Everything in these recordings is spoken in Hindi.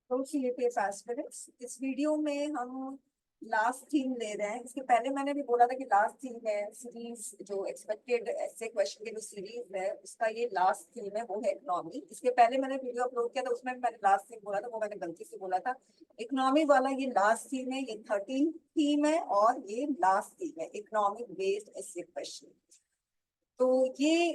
तो सीएपीएफ एस्पिरेंट्स, इस वीडियो में हम लास्ट थीम ले रहे हैं। इसके पहले मैंने भी बोला था कि लास्ट थीम है सीरीज, जो एक्सपेक्टेड ऐसे क्वेश्चन की जो सीरीज है उसका ये लास्ट थीम है, वो है इकोनॉमी। इसके पहले मैंने वीडियो अपलोड किया था, उसमें भी मैंने लास्ट थीम बोला था, वो मैंने गलती से बोला था। इकोनॉमी वाला ये लास्ट थीम है, ये 13 थीम है और ये लास्ट थीम है, इकोनॉमिक बेस्ड ऐसे क्वेश्चन। तो ये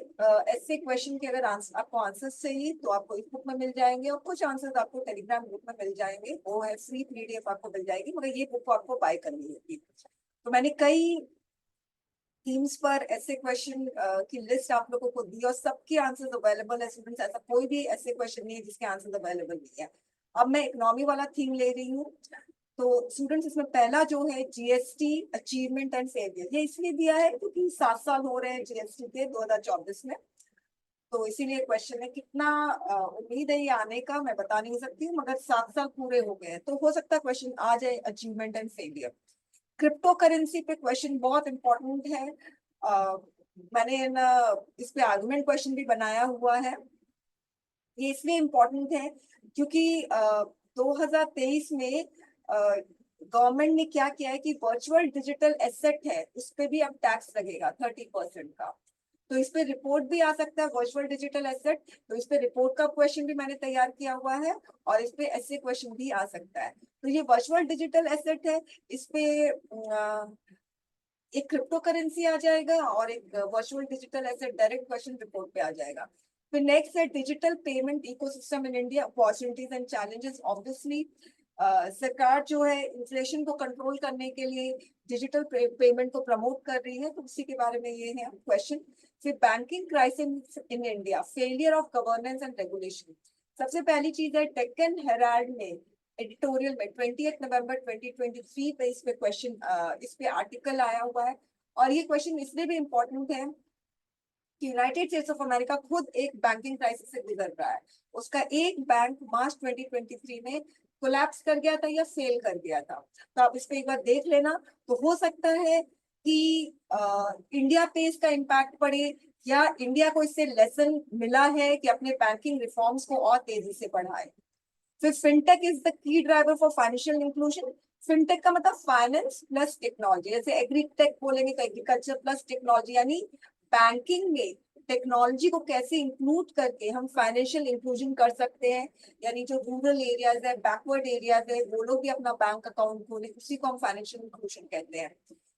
ऐसे क्वेश्चन के अगर आंसर आपको आंसर्स चाहिए तो आपको इस बुक में मिल जाएंगे, और कुछ आंसर्स आपको टेलीग्राम ग्रुप में मिल जाएंगे, वो है फ्री पीडीएफ आपको मिल जाएगी, मगर ये बुक को आपको बाय करनी होगी। तो मैंने कई थीम्स पर ऐसे क्वेश्चन की लिस्ट आप लोगों को दी और सबके आंसर्स अवेलेबल है स्टूडेंट्स। ऐसा कोई भी ऐसे क्वेश्चन नहीं है जिसके आंसर्स अवेलेबल नहीं है। अब मैं इकोनॉमी वाला थीम ले रही हूँ। तो स्टूडेंट्स, इसमें पहला जो है जीएसटी अचीवमेंट एंड फेलियर, ये इसलिए दिया है क्योंकि 7 साल हो रहे हैं जीएसटी के 2024 में। तो इसीलिए क्वेश्चन है कितना उम्मीद है ये आने का मैं बता नहीं सकती हूँ, मगर 7 साल पूरे हो गए हैं तो हो सकता है क्वेश्चन आ जाए achievement and failure. Crypto currency पे क्वेश्चन बहुत इंपॉर्टेंट है। मैंने इस पे आर्गुमेंट क्वेश्चन भी बनाया हुआ है। ये इसलिए इम्पोर्टेंट है क्योंकि 2023 में गवर्नमेंट ने क्या किया है कि वर्चुअल डिजिटल एसेट है उस पे भी अब टैक्स लगेगा 30% का। तो इस पे रिपोर्ट भी आ सकता है वर्चुअल डिजिटल एसेट, तो इस पे रिपोर्ट का क्वेश्चन भी मैंने तैयार किया हुआ है और इस पे ऐसे क्वेश्चन भी आ सकता है। तो ये वर्चुअल डिजिटल एसेट है, इस पे एक क्रिप्टो करेंसी आ जाएगा और एक virtual digital asset, direct question report पे आ जाएगा। फिर नेक्स्ट है digital payment ecosystem in India, opportunities and challenges. Obviously सरकार जो है इन्फ्लेशन को कंट्रोल करने के लिए डिजिटल पेमेंट को प्रमोट कर रही है, तो उसी के बारे में ये है क्वेश्चन। फिर banking crisis in India, failure of governance and regulation. सबसे पहली चीज है डेक्कन हेराल्ड में एडिटोरियल में 28 नवंबर 2023 पे इस पे क्वेश्चन, इस पे आर्टिकल आया हुआ है। और ये क्वेश्चन इसलिए भी इम्पोर्टेंट है कि यूनाइटेड स्टेट्स ऑफ अमेरिका खुद एक बैंकिंग क्राइसिस से गुजर रहा है। उसका एक बैंक मार्च 2023 में कोलैप्स कर गया था या फेल कर गया था। तो आप इस पे एक बार देख लेना। तो हो सकता है कि इंडिया पे इसका इम्पैक्ट पड़े, या इंडिया को इससे लेसन मिला है कि अपने बैंकिंग रिफॉर्म्स को और तेजी से बढ़ाए। फिर fintech is the key driver for financial inclusion. Fintech का मतलब फाइनेंस प्लस टेक्नोलॉजी, जैसे एग्रीटेक बोलेंगे तो एग्रीकल्चर प्लस टेक्नोलॉजी, यानी बैंकिंग में टेक्नोलॉजी को कैसे इंक्लूड करके हम फाइनेंशियल इंक्लूजन कर सकते हैं। यानी जो रूरल एरियाज है, बैकवर्ड एरियाज है, वो लोग भी अपना बैंक अकाउंट खोले, उसी को हम फाइनेंशियल इंक्लूजन कहते हैं।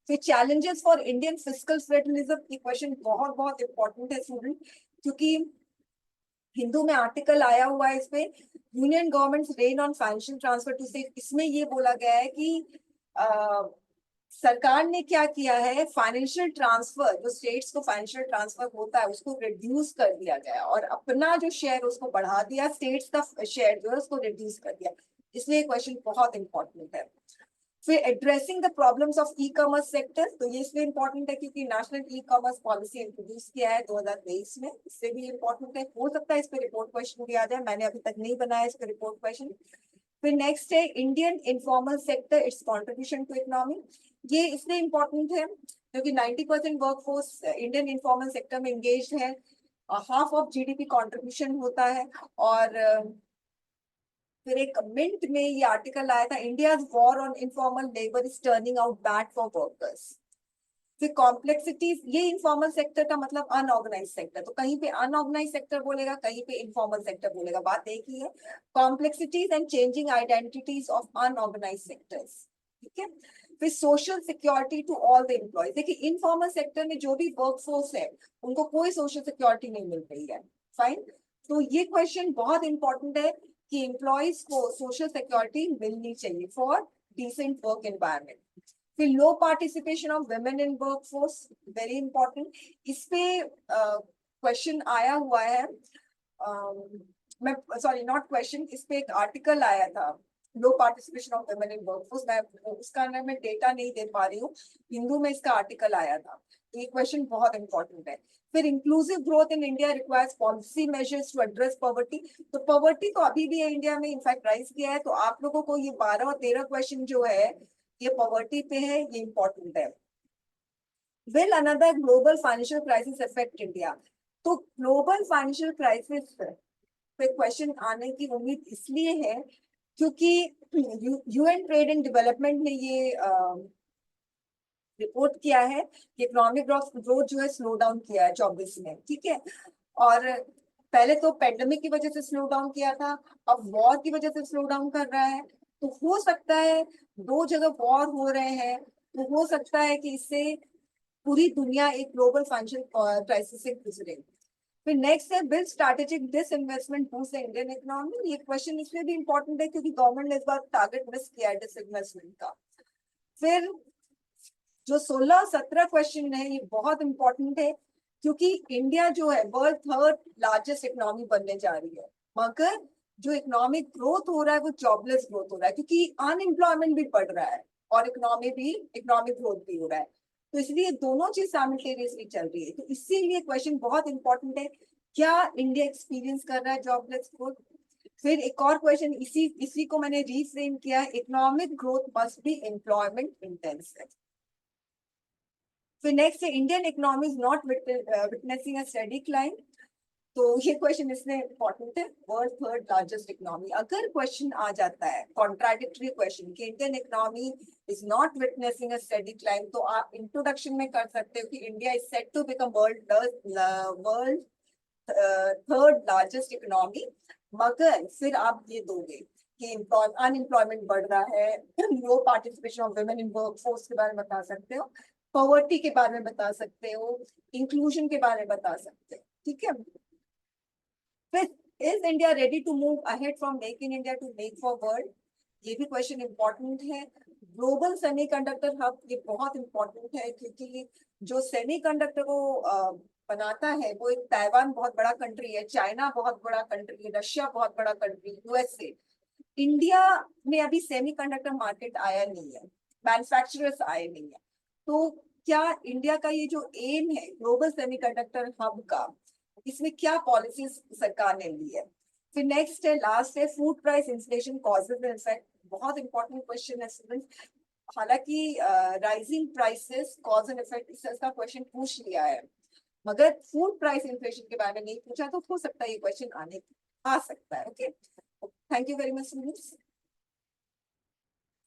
फिर challenges for Indian fiscal federalism, ये क्वेश्चन बहुत बहुत इंपॉर्टेंट है स्टूडेंट, क्योंकि हिंदू में आर्टिकल आया हुआ है इस पे, union government rein on financial transfer to state. इसमें ये बोला गया है कि सरकार ने क्या किया है, फाइनेंशियल ट्रांसफर, जो स्टेट्स को फाइनेंशियल ट्रांसफर होता है उसको रिड्यूस कर दिया गया और अपना जो शेयर उसको बढ़ा दिया, स्टेट्स का शेयर जो है उसको रिड्यूस कर दिया। इसलिए क्वेश्चन बहुत इंपॉर्टेंट है। फिर addressing the problems of e commerce sector, तो ये इसलिए इंपॉर्टेंट है क्योंकि national e commerce policy introduce किया है 2023 में, इससे भी इंपॉर्टेंट है। हो सकता है इस पे रिपोर्ट क्वेश्चन भी आ जाए, मैंने अभी तक नहीं बनाया इस पे रिपोर्ट क्वेश्चन। फिर नेक्स्ट है Indian informal sector, its contribution to economy. ये इसलिए इंपॉर्टेंट है क्योंकि 90% वर्कफोर्स इंडियन इनफॉर्मल सेक्टर में एंगेज है, हाफ ऑफ जीडीपी कॉन्ट्रीब्यूशन होता है। और फिर एक मिंट में ये आर्टिकल आया था, India war on informal labour is turning out bad for workers. फिर कॉम्प्लेक्सिटीज, ये इनफॉर्मल सेक्टर का मतलब अनऑर्गेनाइज सेक्टर, तो कहीं पे अनऑर्गेनाइज सेक्टर बोलेगा, कहीं पे इनफॉर्मल सेक्टर बोलेगा, बात एक ही है। Complexities and changing identities of unorganise sectors, ठीक है। फिर social security to all the employees, देखिए इनफॉर्मल सेक्टर में जो भी वर्कफोर्स है उनको कोई सोशल सिक्योरिटी नहीं मिल रही है, फाइन। तो ये क्वेश्चन बहुत इंपॉर्टेंट है कि एम्प्लॉयज को सोशल सिक्योरिटी मिलनी चाहिए फॉर डिसेंट वर्क एनवायरमेंट। फिर low participation of women in workforce, very important. इस पे क्वेश्चन आया हुआ है, मैं सॉरी नॉट क्वेश्चन, इस पे एक आर्टिकल आया था, low participation of women in workforce. मैं उसका ना मैं डेटा नहीं दे पा रही हूँ, हिंदू में इसका आर्टिकल आया था। तो ये क्वेश्चन बहुत इंपॉर्टेंट है। फिर inclusive growth in India requires policy measures to address poverty. तो पॉवर्टी तो अभी भी है इंडिया में, इनफैक्ट राइज किया है, तो आप लोगों को ये 12 और 13 क्वेश्चन जो है ये पॉवर्टी पे है, ये इंपॉर्टेंट है। Will another global financial crisis affect India, तो ग्लोबल फाइनेंशियल क्राइसिस पे क्वेश्चन आने की उम्मीद इसलिए है क्योंकि यूएन ट्रेड एंड डेवलपमेंट ने ये रिपोर्ट किया है कि इकोनॉमिक ग्रोथ जो है स्लो डाउन किया है 24 में, ठीक है। और पहले तो पेंडेमिक की वजह से स्लो डाउन किया था, अब वॉर की वजह से स्लो डाउन कर रहा है। तो हो सकता है, दो जगह वॉर हो रहे हैं, तो हो सकता है कि इससे पूरी दुनिया एक ग्लोबल फाइनेंशियल क्राइसिस से गुजरे। फिर नेक्स्ट है build strategic disinvestment boost the Indian economy. ये क्वेश्चन इसलिए भी इंपॉर्टेंट है क्योंकि गवर्नमेंट ने इस बार टारगेट मिस किया है डिसइन्वेस्टमेंट का। फिर जो 16-17 क्वेश्चन है ये बहुत इंपॉर्टेंट है क्योंकि इंडिया जो है वर्ल्ड थर्ड लार्जेस्ट इकोनॉमी बनने जा रही है, मगर जो इकोनॉमिक ग्रोथ हो रहा है वो जॉबलेस ग्रोथ हो रहा है क्योंकि अनएम्प्लॉयमेंट भी बढ़ रहा है और इकोनॉमिक ग्रोथ भी हो रहा है। तो इसलिए दोनों चीज साइमल्टेनियसली चल रही है। तो इसीलिए क्वेश्चन बहुत इंपॉर्टेंट है, क्या इंडिया एक्सपीरियंस कर रहा है जॉबलेस ग्रोथ। फिर एक और क्वेश्चन इसी इसी को मैंने रीफ्रेम किया, economic growth must be employment intensive. फिर नेक्स्ट है Indian economy is not witnessing a steady climb. तो ये क्वेश्चन इसमें इंपॉर्टेंट है, वर्ल्ड थर्ड लार्जेस्ट इकोनॉमी। अगर क्वेश्चन आ जाता है कॉन्ट्राडिक्टरी क्वेश्चन कि Indian economy is not witnessing a steady climb, तो आप इंट्रोडक्शन में कर सकते हो कि India is set to become world third largest economy. मगर फिर आप ये दोगे कि अनएम्प्लॉयमेंट बढ़ रहा है, low participation of women in workforce के बारे में बता सकते हो, पॉवर्टी के बारे में बता सकते हो, इंक्लूजन के बारे में बता सकते हो, ठीक है। फिर is India ready to move ahead from make in India to make for world. ये भी क्वेश्चन इंपॉर्टेंट है। ग्लोबल सेमीकंडक्टर हब ये बहुत इंपॉर्टेंट है क्योंकि जो सेमीकंडक्टर को बनाता है वो एक ताइवान बहुत बड़ा कंट्री है, चाइना बहुत बड़ा कंट्री है, रशिया बहुत बड़ा कंट्री, यूएसए। इंडिया में अभी सेमीकंडक्टर मार्केट आया नहीं है, मैन्युफैक्चरर्स आए नहीं है। तो क्या इंडिया का ये जो एम है ग्लोबल सेमीकंडक्टर हब का, इसमें क्या पॉलिसीज सरकार ने ली है। फिर नेक्स्ट है, लास्ट है, food price inflation causes and effect. बहुत इंपॉर्टेंट क्वेश्चन है स्टूडेंट्स। हालांकि rising prices cause and effect इसका क्वेश्चन पूछ लिया है, मगर फूड प्राइस इन्फ्लेशन के बारे में नहीं पूछा, तो हो सकता है ये क्वेश्चन आ सकता है। Okay, thank you very much students.